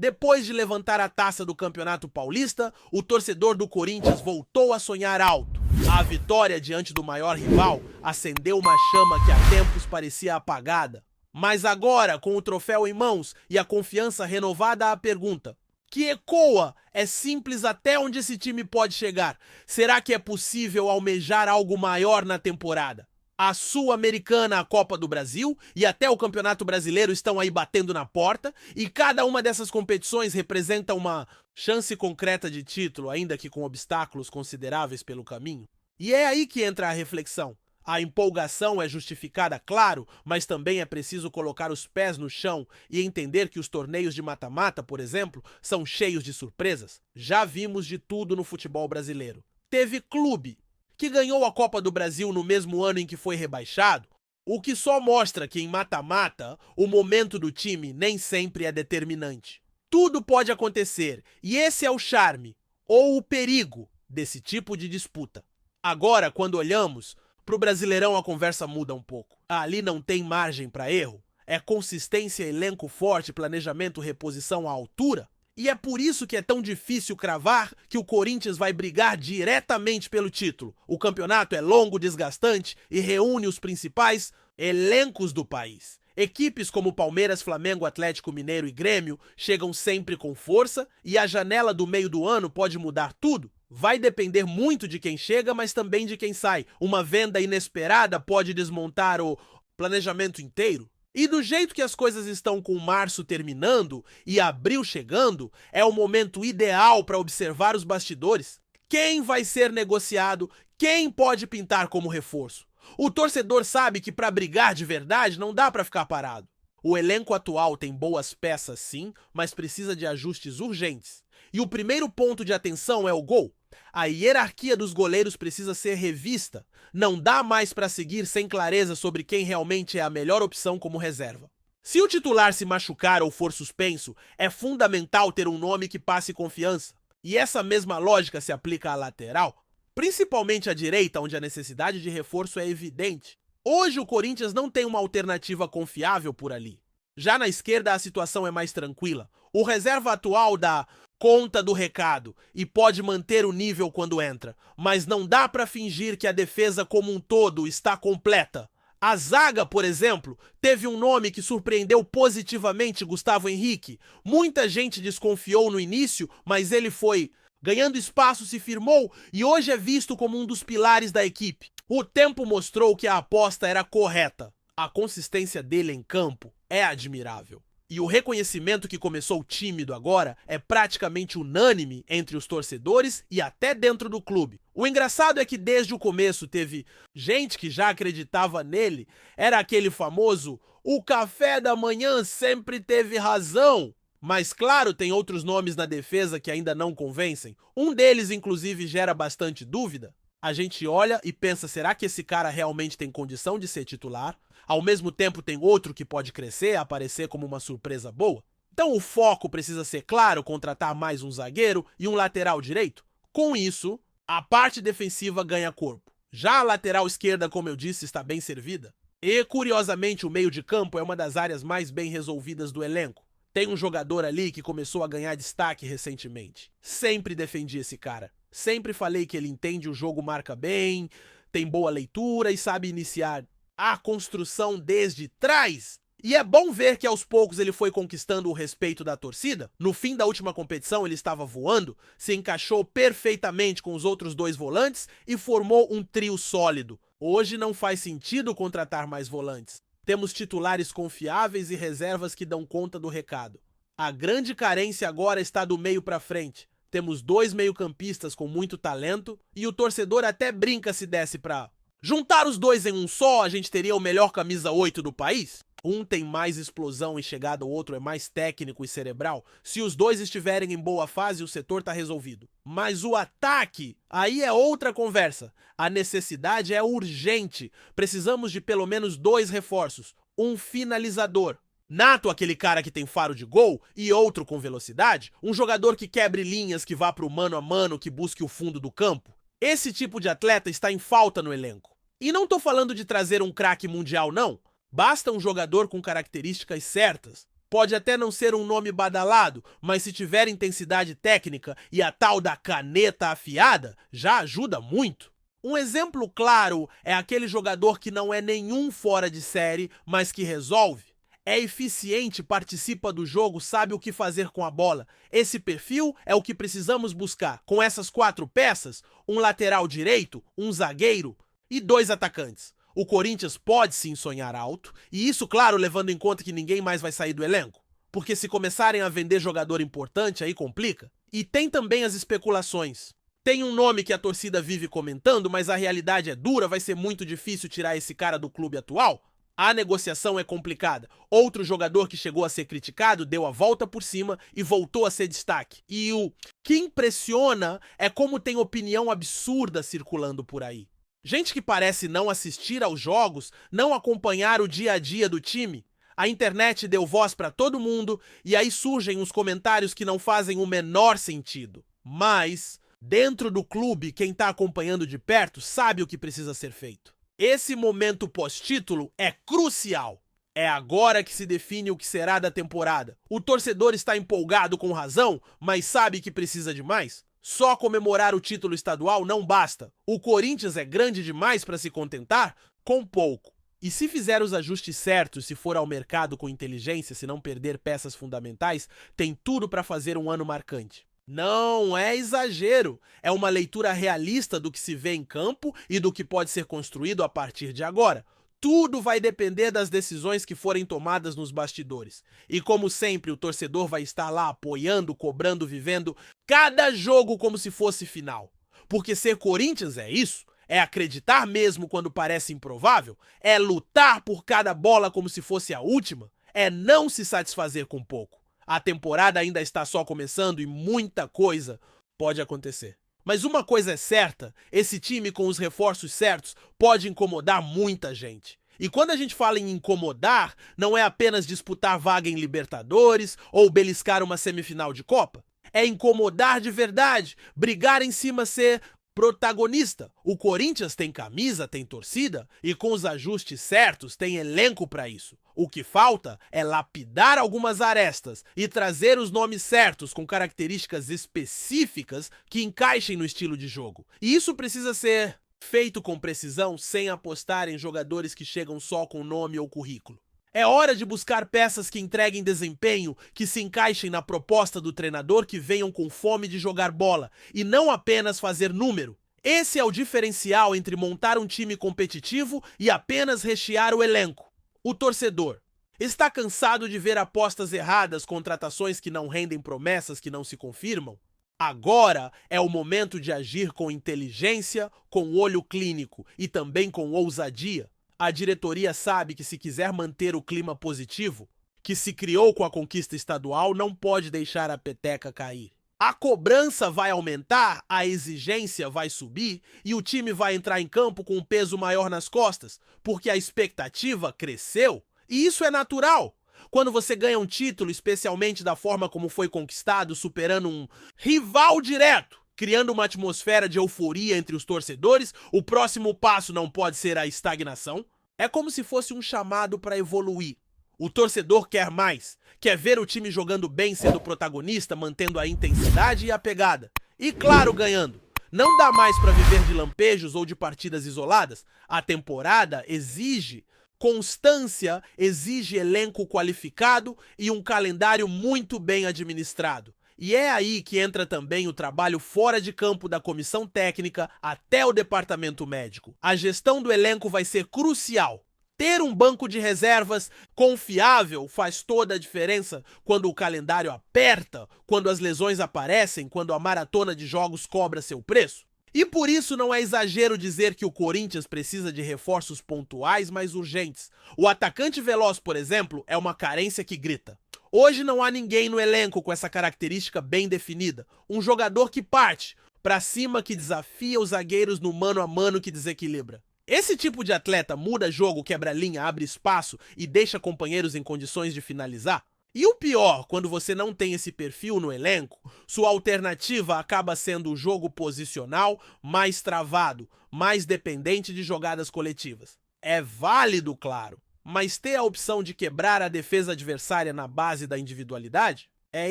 Depois de levantar a taça do Campeonato Paulista, o torcedor do Corinthians voltou a sonhar alto. A vitória diante do maior rival acendeu uma chama que há tempos parecia apagada. Mas agora, com o troféu em mãos e a confiança renovada, a pergunta que ecoa é simples: até onde esse time pode chegar? Será que é possível almejar algo maior na temporada? A Sul-Americana, a Copa do Brasil e até o Campeonato Brasileiro estão aí batendo na porta, e cada uma dessas competições representa uma chance concreta de título, ainda que com obstáculos consideráveis pelo caminho. E é aí que entra a reflexão. A empolgação é justificada, claro, mas também é preciso colocar os pés no chão e entender que os torneios de mata-mata, por exemplo, são cheios de surpresas. Já vimos de tudo no futebol brasileiro. Teve clube que ganhou a Copa do Brasil no mesmo ano em que foi rebaixado, o que só mostra que em mata-mata o momento do time nem sempre é determinante. Tudo pode acontecer, e esse é o charme, ou o perigo, desse tipo de disputa. Agora, quando olhamos pro Brasileirão, a conversa muda um pouco. Ali não tem margem para erro. É consistência, elenco forte, planejamento, reposição à altura. E é por isso que é tão difícil cravar que o Corinthians vai brigar diretamente pelo título. O campeonato é longo, desgastante e reúne os principais elencos do país. Equipes como Palmeiras, Flamengo, Atlético Mineiro e Grêmio chegam sempre com força, e a janela do meio do ano pode mudar tudo. Vai depender muito de quem chega, mas também de quem sai. Uma venda inesperada pode desmontar o planejamento inteiro. E do jeito que as coisas estão, com março terminando e abril chegando, é o momento ideal para observar os bastidores. Quem vai ser negociado? Quem pode pintar como reforço? O torcedor sabe que para brigar de verdade não dá para ficar parado. O elenco atual tem boas peças sim, mas precisa de ajustes urgentes. E o primeiro ponto de atenção é o gol. A hierarquia dos goleiros precisa ser revista. Não dá mais para seguir sem clareza sobre quem realmente é a melhor opção como reserva. Se o titular se machucar ou for suspenso, é fundamental ter um nome que passe confiança. E essa mesma lógica se aplica à lateral, principalmente à direita, onde a necessidade de reforço é evidente. Hoje o Corinthians não tem uma alternativa confiável por ali. Já na esquerda a situação é mais tranquila. O reserva atual dá conta do recado e pode manter o nível quando entra, mas não dá para fingir que a defesa como um todo está completa. A zaga, por exemplo, teve um nome que surpreendeu positivamente: Gustavo Henrique. Muita gente desconfiou no início, mas ele foi ganhando espaço, se firmou e hoje é visto como um dos pilares da equipe. O tempo mostrou que a aposta era correta. A consistência dele em campo é admirável. E o reconhecimento, que começou tímido agora, é praticamente unânime entre os torcedores e até dentro do clube. O engraçado é que desde o começo teve gente que já acreditava nele. Era aquele famoso: o café da manhã sempre teve razão. Mas claro, tem outros nomes na defesa que ainda não convencem. Um deles, inclusive, gera bastante dúvida. A gente olha e pensa: será que esse cara realmente tem condição de ser titular? Ao mesmo tempo tem outro que pode crescer, aparecer como uma surpresa boa. Então o foco precisa ser claro: contratar mais um zagueiro e um lateral direito. Com isso, a parte defensiva ganha corpo. Já a lateral esquerda, como eu disse, está bem servida. E, curiosamente, o meio de campo é uma das áreas mais bem resolvidas do elenco. Tem um jogador ali que começou a ganhar destaque recentemente. Sempre defendi esse cara. Sempre falei que ele entende o jogo, marca bem, tem boa leitura e sabe iniciar a construção desde trás. E é bom ver que aos poucos ele foi conquistando o respeito da torcida. No fim da última competição ele estava voando, se encaixou perfeitamente com os outros dois volantes e formou um trio sólido. Hoje não faz sentido contratar mais volantes. Temos titulares confiáveis e reservas que dão conta do recado. A grande carência agora está do meio para frente. Temos dois meio-campistas com muito talento e o torcedor até brinca se desse pra juntar os dois em um só, a gente teria o melhor camisa 8 do país. Um tem mais explosão e chegada, o outro é mais técnico e cerebral. Se os dois estiverem em boa fase, o setor tá resolvido. Mas o ataque, aí é outra conversa. A necessidade é urgente. Precisamos de pelo menos 2 reforços. Um finalizador nato, aquele cara que tem faro de gol, e outro com velocidade. Um jogador que quebre linhas, que vá pro mano a mano, que busque o fundo do campo. Esse tipo de atleta está em falta no elenco. E não tô falando de trazer um craque mundial, não. Basta um jogador com características certas. Pode até não ser um nome badalado, mas se tiver intensidade técnica e a tal da caneta afiada, já ajuda muito. Um exemplo claro é aquele jogador que não é nenhum fora de série, mas que resolve. É eficiente, participa do jogo, sabe o que fazer com a bola. Esse perfil é o que precisamos buscar. Com essas 4 peças, um lateral direito, um zagueiro e 2 atacantes. O Corinthians pode sim sonhar alto, e isso, claro, levando em conta que ninguém mais vai sair do elenco. Porque se começarem a vender jogador importante, aí complica. E tem também as especulações. Tem um nome que a torcida vive comentando, mas a realidade é dura, vai ser muito difícil tirar esse cara do clube atual. A negociação é complicada. Outro jogador que chegou a ser criticado deu a volta por cima e voltou a ser destaque. E o que impressiona é como tem opinião absurda circulando por aí. Gente que parece não assistir aos jogos, não acompanhar o dia a dia do time. A internet deu voz para todo mundo e aí surgem uns comentários que não fazem o menor sentido. Mas, dentro do clube, quem está acompanhando de perto sabe o que precisa ser feito. Esse momento pós-título é crucial. É agora que se define o que será da temporada. O torcedor está empolgado com razão, mas sabe que precisa de mais? Só comemorar o título estadual não basta. O Corinthians é grande demais para se contentar com pouco. E se fizer os ajustes certos, se for ao mercado com inteligência, se não perder peças fundamentais, tem tudo para fazer um ano marcante. Não é exagero, é uma leitura realista do que se vê em campo e do que pode ser construído a partir de agora. Tudo vai depender das decisões que forem tomadas nos bastidores. E como sempre, o torcedor vai estar lá apoiando, cobrando, vivendo cada jogo como se fosse final. Porque ser Corinthians é isso, é acreditar mesmo quando parece improvável, é lutar por cada bola como se fosse a última, é não se satisfazer com pouco. A temporada ainda está só começando e muita coisa pode acontecer. Mas uma coisa é certa, esse time com os reforços certos pode incomodar muita gente. E quando a gente fala em incomodar, não é apenas disputar vaga em Libertadores ou beliscar uma semifinal de Copa. É incomodar de verdade, brigar em cima, ser protagonista. O Corinthians tem camisa, tem torcida e com os ajustes certos tem elenco para isso. O que falta é lapidar algumas arestas e trazer os nomes certos com características específicas que encaixem no estilo de jogo. E isso precisa ser feito com precisão, sem apostar em jogadores que chegam só com nome ou currículo. É hora de buscar peças que entreguem desempenho, que se encaixem na proposta do treinador, que venham com fome de jogar bola e não apenas fazer número. Esse é o diferencial entre montar um time competitivo e apenas rechear o elenco. O torcedor está cansado de ver apostas erradas, contratações que não rendem, promessas que não se confirmam? Agora é o momento de agir com inteligência, com olho clínico e também com ousadia. A diretoria sabe que se quiser manter o clima positivo que se criou com a conquista estadual, não pode deixar a peteca cair. A cobrança vai aumentar, a exigência vai subir e o time vai entrar em campo com um peso maior nas costas, porque a expectativa cresceu. E isso é natural. Quando você ganha um título, especialmente da forma como foi conquistado, superando um rival direto, criando uma atmosfera de euforia entre os torcedores, o próximo passo não pode ser a estagnação. É como se fosse um chamado para evoluir. O torcedor quer mais, quer ver o time jogando bem, sendo protagonista, mantendo a intensidade e a pegada. E claro, ganhando. Não dá mais para viver de lampejos ou de partidas isoladas. A temporada exige constância, exige elenco qualificado e um calendário muito bem administrado. E é aí que entra também o trabalho fora de campo da comissão técnica até o departamento médico. A gestão do elenco vai ser crucial. Ter um banco de reservas confiável faz toda a diferença quando o calendário aperta, quando as lesões aparecem, quando a maratona de jogos cobra seu preço. E por isso não é exagero dizer que o Corinthians precisa de reforços pontuais mais urgentes. O atacante veloz, por exemplo, é uma carência que grita. Hoje não há ninguém no elenco com essa característica bem definida. Um jogador que parte pra cima, que desafia os zagueiros no mano a mano, que desequilibra. Esse tipo de atleta muda jogo, quebra linha, abre espaço e deixa companheiros em condições de finalizar? E o pior, quando você não tem esse perfil no elenco, sua alternativa acaba sendo o jogo posicional mais travado, mais dependente de jogadas coletivas. É válido, claro. Mas ter a opção de quebrar a defesa adversária na base da individualidade é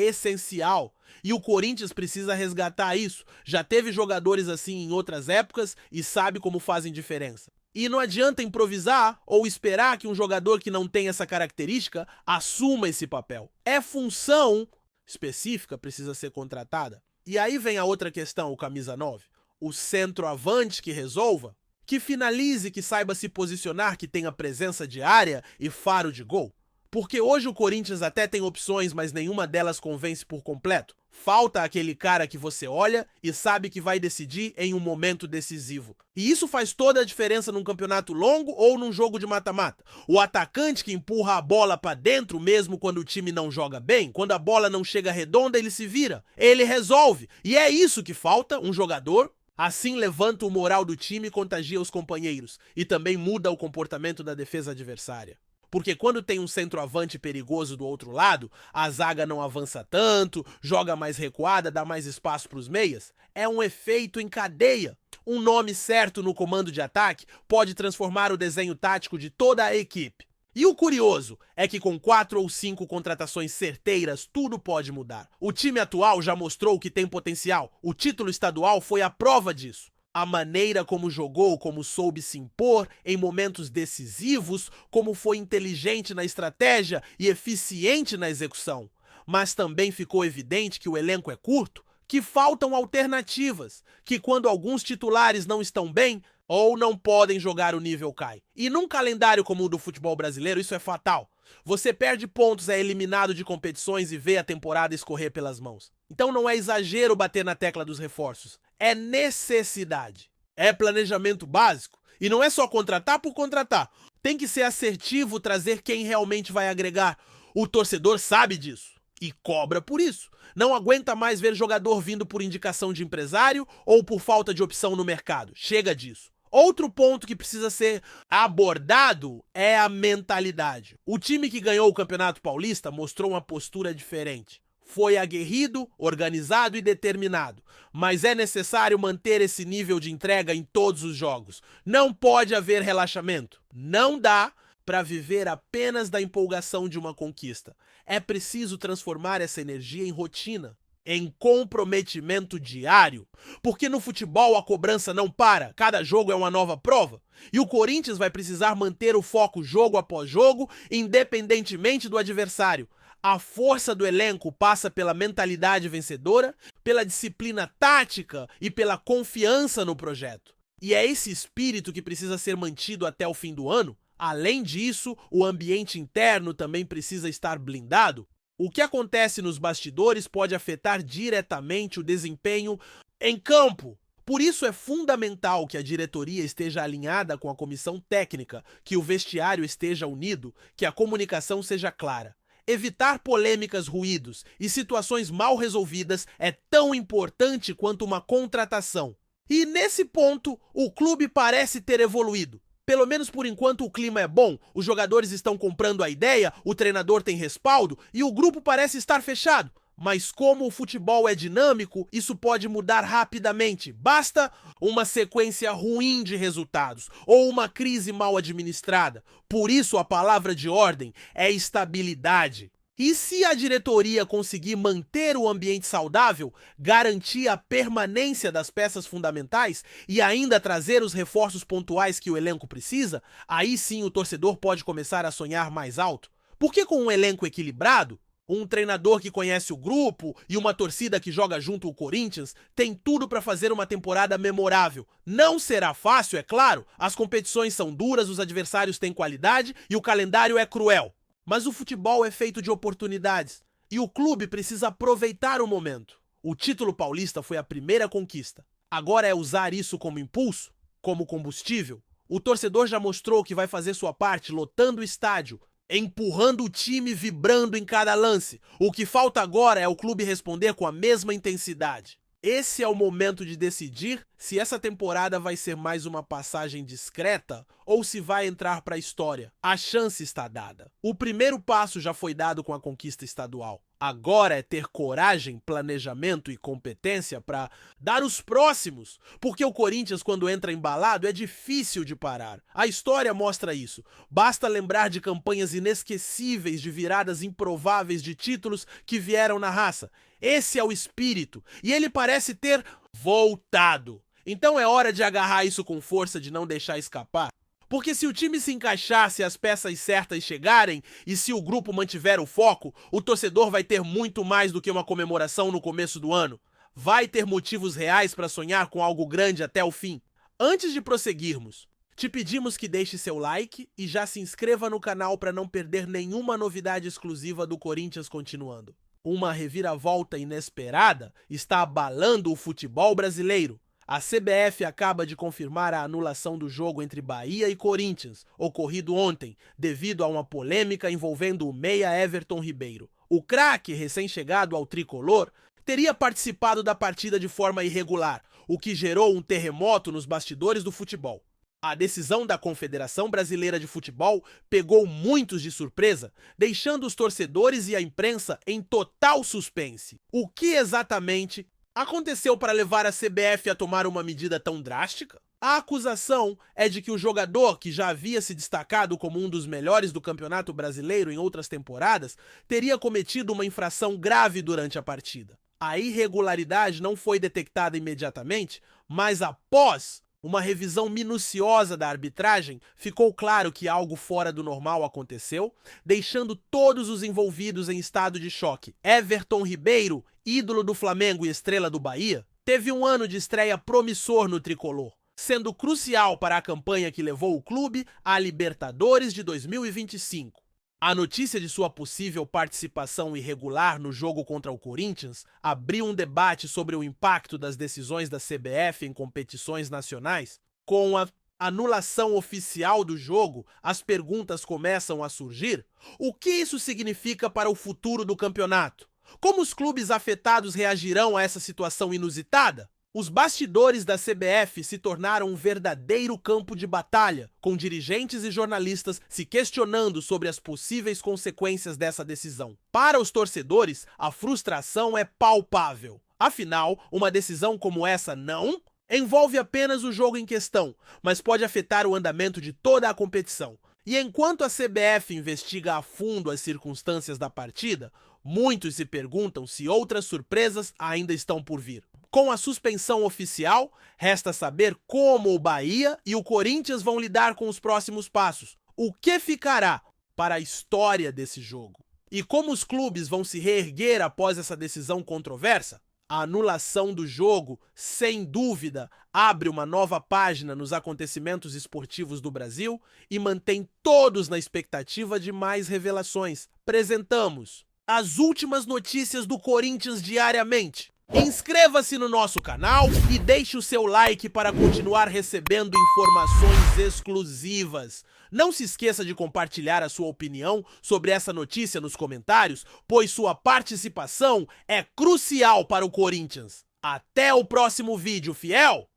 essencial. E o Corinthians precisa resgatar isso. Já teve jogadores assim em outras épocas e sabe como fazem diferença. E não adianta improvisar ou esperar que um jogador que não tem essa característica assuma esse papel. É função específica, precisa ser contratada. E aí vem a outra questão, o camisa 9. O centroavante que resolva, que finalize, que saiba se posicionar, que tenha presença de área e faro de gol. Porque hoje o Corinthians até tem opções, mas nenhuma delas convence por completo. Falta aquele cara que você olha e sabe que vai decidir em um momento decisivo. E isso faz toda a diferença num campeonato longo ou num jogo de mata-mata. O atacante que empurra a bola pra dentro mesmo quando o time não joga bem, quando a bola não chega redonda, ele se vira, ele resolve. E é isso que falta, um jogador. Assim levanta o moral do time e contagia os companheiros. E também muda o comportamento da defesa adversária. Porque quando tem um centroavante perigoso do outro lado, a zaga não avança tanto, joga mais recuada, dá mais espaço para os meias. É um efeito em cadeia. Um nome certo no comando de ataque pode transformar o desenho tático de toda a equipe. E o curioso é que com 4 ou 5 contratações certeiras, tudo pode mudar. O time atual já mostrou que tem potencial. O título estadual foi a prova disso. A maneira como jogou, como soube se impor em momentos decisivos, como foi inteligente na estratégia e eficiente na execução. Mas também ficou evidente que o elenco é curto, que faltam alternativas, que quando alguns titulares não estão bem ou não podem jogar, o nível cai. E num calendário como o do futebol brasileiro, isso é fatal. Você perde pontos, é eliminado de competições e vê a temporada escorrer pelas mãos. Então não é exagero bater na tecla dos reforços. É necessidade. É planejamento básico. E não é só contratar por contratar. Tem que ser assertivo, trazer quem realmente vai agregar. O torcedor sabe disso e cobra por isso. Não aguenta mais ver jogador vindo por indicação de empresário ou por falta de opção no mercado. Chega disso. Outro ponto que precisa ser abordado é a mentalidade. O time que ganhou o Campeonato Paulista mostrou uma postura diferente. Foi aguerrido, organizado e determinado. Mas é necessário manter esse nível de entrega em todos os jogos. Não pode haver relaxamento. Não dá para viver apenas da empolgação de uma conquista. É preciso transformar essa energia em rotina, em comprometimento diário. Porque no futebol a cobrança não para. Cada jogo é uma nova prova. E o Corinthians vai precisar manter o foco jogo após jogo, independentemente do adversário. A força do elenco passa pela mentalidade vencedora, pela disciplina tática e pela confiança no projeto. E é esse espírito que precisa ser mantido até o fim do ano. Além disso, o ambiente interno também precisa estar blindado. O que acontece nos bastidores pode afetar diretamente o desempenho em campo. Por isso é fundamental que a diretoria esteja alinhada com a comissão técnica, que o vestiário esteja unido, que a comunicação seja clara. Evitar polêmicas, ruídos e situações mal resolvidas é tão importante quanto uma contratação. E nesse ponto, o clube parece ter evoluído. Pelo menos por enquanto o clima é bom, os jogadores estão comprando a ideia, o treinador tem respaldo e o grupo parece estar fechado. Mas como o futebol é dinâmico, isso pode mudar rapidamente. Basta uma sequência ruim de resultados ou uma crise mal administrada. Por isso a palavra de ordem é estabilidade. E se a diretoria conseguir manter o ambiente saudável, garantir a permanência das peças fundamentais e ainda trazer os reforços pontuais que o elenco precisa, aí sim o torcedor pode começar a sonhar mais alto. Porque com um elenco equilibrado, um treinador que conhece o grupo e uma torcida que joga junto o Corinthians tem tudo para fazer uma temporada memorável. Não será fácil, é claro, as competições são duras, os adversários têm qualidade e o calendário é cruel. Mas o futebol é feito de oportunidades e o clube precisa aproveitar o momento. O título paulista foi a primeira conquista. Agora é usar isso como impulso, como combustível. O torcedor já mostrou que vai fazer sua parte lotando o estádio, empurrando o time, vibrando em cada lance. O que falta agora é o clube responder com a mesma intensidade. Esse é o momento de decidir se essa temporada vai ser mais uma passagem discreta ou se vai entrar para a história. A chance está dada. O primeiro passo já foi dado com a conquista estadual. Agora é ter coragem, planejamento e competência para dar os próximos, porque o Corinthians, quando entra embalado, é difícil de parar. A história mostra isso. Basta lembrar de campanhas inesquecíveis, de viradas improváveis de títulos que vieram na raça. Esse é o espírito, e ele parece ter voltado. Então é hora de agarrar isso com força, de não deixar escapar. Porque se o time se encaixar, se as peças certas chegarem e se o grupo mantiver o foco, o torcedor vai ter muito mais do que uma comemoração no começo do ano. Vai ter motivos reais para sonhar com algo grande até o fim. Antes de prosseguirmos, te pedimos que deixe seu like e já se inscreva no canal para não perder nenhuma novidade exclusiva do Corinthians continuando. Uma reviravolta inesperada está abalando o futebol brasileiro. A CBF acaba de confirmar a anulação do jogo entre Bahia e Corinthians, ocorrido ontem, devido a uma polêmica envolvendo o meia Everton Ribeiro. O craque, recém-chegado ao tricolor, teria participado da partida de forma irregular, o que gerou um terremoto nos bastidores do futebol. A decisão da Confederação Brasileira de Futebol pegou muitos de surpresa, deixando os torcedores e a imprensa em total suspense. O que exatamente aconteceu para levar a CBF a tomar uma medida tão drástica? A acusação é de que o jogador, que já havia se destacado como um dos melhores do Campeonato Brasileiro em outras temporadas, teria cometido uma infração grave durante a partida. A irregularidade não foi detectada imediatamente, mas após uma revisão minuciosa da arbitragem, ficou claro que algo fora do normal aconteceu, deixando todos os envolvidos em estado de choque. Everton Ribeiro, ídolo do Flamengo e estrela do Bahia, teve um ano de estreia promissor no tricolor, sendo crucial para a campanha que levou o clube à Libertadores de 2025. A notícia de sua possível participação irregular no jogo contra o Corinthians abriu um debate sobre o impacto das decisões da CBF em competições nacionais. Com a anulação oficial do jogo, as perguntas começam a surgir. O que isso significa para o futuro do campeonato? Como os clubes afetados reagirão a essa situação inusitada? Os bastidores da CBF se tornaram um verdadeiro campo de batalha, com dirigentes e jornalistas se questionando sobre as possíveis consequências dessa decisão. Para os torcedores, a frustração é palpável. Afinal, uma decisão como essa não envolve apenas o jogo em questão, mas pode afetar o andamento de toda a competição. E enquanto a CBF investiga a fundo as circunstâncias da partida, muitos se perguntam se outras surpresas ainda estão por vir. Com a suspensão oficial, resta saber como o Bahia e o Corinthians vão lidar com os próximos passos. O que ficará para a história desse jogo? E como os clubes vão se reerguer após essa decisão controversa? A anulação do jogo, sem dúvida, abre uma nova página nos acontecimentos esportivos do Brasil e mantém todos na expectativa de mais revelações. Apresentamos as últimas notícias do Corinthians diariamente. Inscreva-se no nosso canal e deixe o seu like para continuar recebendo informações exclusivas. Não se esqueça de compartilhar a sua opinião sobre essa notícia nos comentários, pois sua participação é crucial para o Corinthians. Até o próximo vídeo, fiel!